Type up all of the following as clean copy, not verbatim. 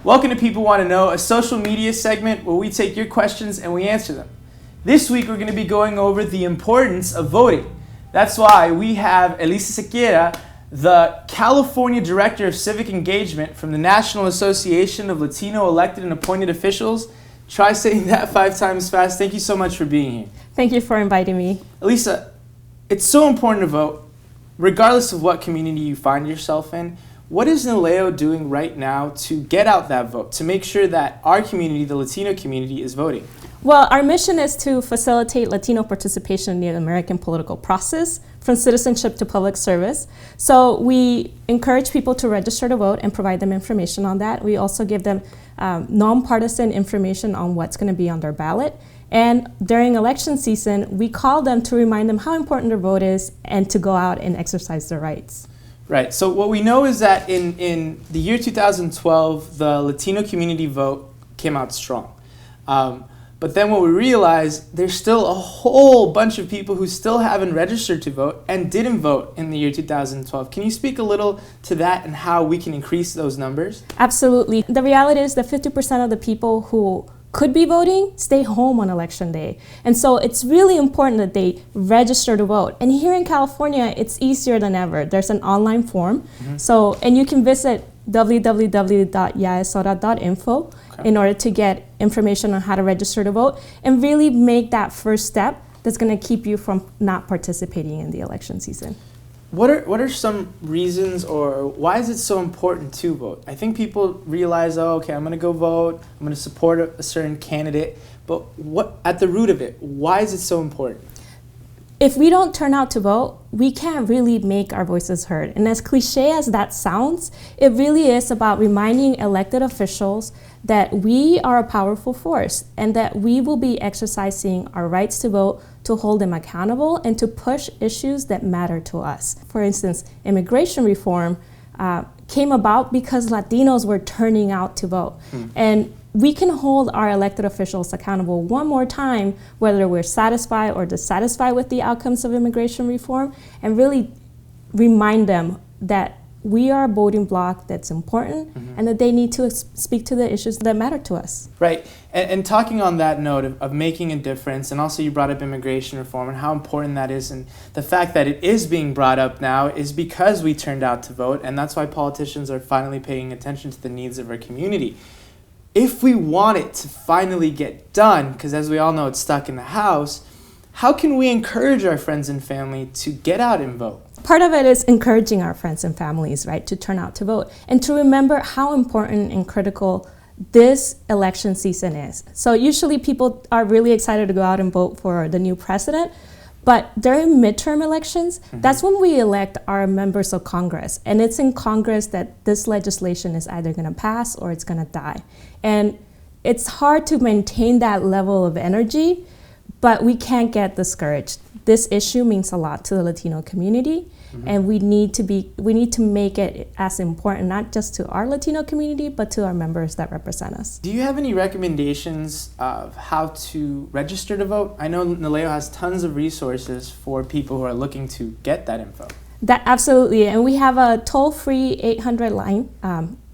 Welcome to People Want to Know, a social media segment where we take your questions and we answer them. This week we're going to be going over the importance of voting. That's why we have Elisa Sequeira, the California Director of Civic Engagement from the National Association of Latino Elected and Appointed Officials. Try saying that 5 times fast. Thank you so much for being here. Thank you for inviting me. Elisa, it's so important to vote, regardless of what community you find yourself in. What is NALEO doing right now to get out that vote, to make sure that our community, the Latino community, is voting? Well, our mission is to facilitate Latino participation in the American political process, from citizenship to public service. So we encourage people to register to vote and provide them information on that. We also give them nonpartisan information on what's going to be on their ballot. And during election season, we call them to remind them how important their vote is and to go out and exercise their rights. Right. So what we know is that in the year 2012, the Latino community vote came out strong. But then what we realized, there's still a whole bunch of people who still haven't registered to vote and didn't vote in the year 2012. Can you speak a little to that and how we can increase those numbers? Absolutely. The reality is that 50% of the people who could be voting stay home on election day. And so it's really important that they register to vote. And here in California, it's easier than ever. There's an online form. And you can visit www.yaesora.info in order to get information on how to register to vote and really make that first step that's going to keep you from not participating in the election season. What are some reasons, or why is it so important to vote? I think people realize, oh, okay, I'm going to go vote, I'm going to support a certain candidate, but what at the root of it, why is it so important? If we don't turn out to vote, we can't really make our voices heard. And as cliche as that sounds, it really is about reminding elected officials that we are a powerful force and that we will be exercising our rights to vote to hold them accountable and to push issues that matter to us. For instance, immigration reform came about because Latinos were turning out to vote. And we can hold our elected officials accountable one more time, whether we're satisfied or dissatisfied with the outcomes of immigration reform, and really remind them that we are a voting bloc that's important and that they need to speak to the issues that matter to us. Right. And talking on that note of making a difference, and also you brought up immigration reform and how important that is, and the fact that it is being brought up now is because we turned out to vote, and that's why politicians are finally paying attention to the needs of our community. If we want it to finally get done, because as we all know it's stuck in the House, how can we encourage our friends and family to get out and vote? Part of it is encouraging our friends and families, right, to turn out to vote and to remember how important and critical this election season is. So usually people are really excited to go out and vote for the new president, but during midterm elections, that's when we elect our members of Congress. And it's in Congress that this legislation is either going to pass or it's going to die. And it's hard to maintain that level of energy, but we can't get discouraged. This issue means a lot to the Latino community, and we need to make it as important, not just to our Latino community, but to our members that represent us. Do you have any recommendations of how to register to vote? I know NALEO has tons of resources for people who are looking to get that info. Absolutely, and we have a toll-free 800 line,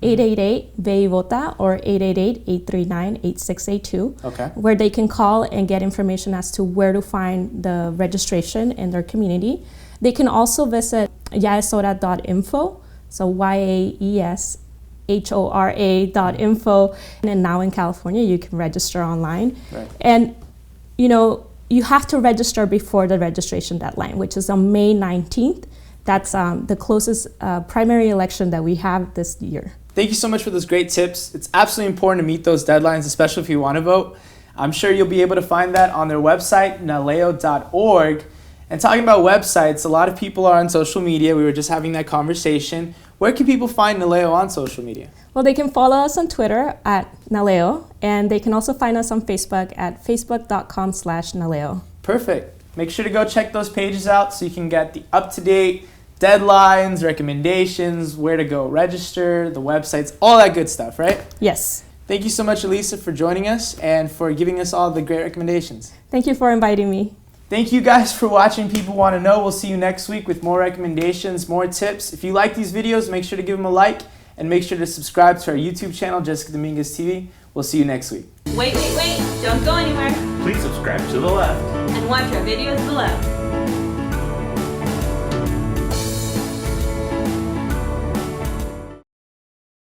888-VEI-VOTA or 888-839-8682, where they can call and get information as to where to find the registration in their community. They can also visit yaesora.info, so YAESHORA.info, and now in California you can register online. Right. And you have to register before the registration deadline, which is on May 19th. That's the closest primary election that we have this year. Thank you so much for those great tips. It's absolutely important to meet those deadlines, especially if you want to vote. I'm sure you'll be able to find that on their website, naleo.org. And talking about websites, a lot of people are on social media. We were just having that conversation. Where can people find NALEO on social media? Well, they can follow us on Twitter at NALEO, and they can also find us on Facebook at facebook.com/NALEO. Perfect. Make sure to go check those pages out so you can get the up-to-date deadlines, recommendations, where to go register, the websites, all that good stuff, right? Yes. Thank you so much, Elisa, for joining us and for giving us all the great recommendations. Thank you for inviting me. Thank you guys for watching People Want to Know. We'll see you next week with more recommendations, more tips. If you like these videos, make sure to give them a like And make sure to subscribe to our YouTube channel, Jessica Dominguez TV. We'll see you next week. Wait, don't go anywhere. Please subscribe to the left. And watch our videos below.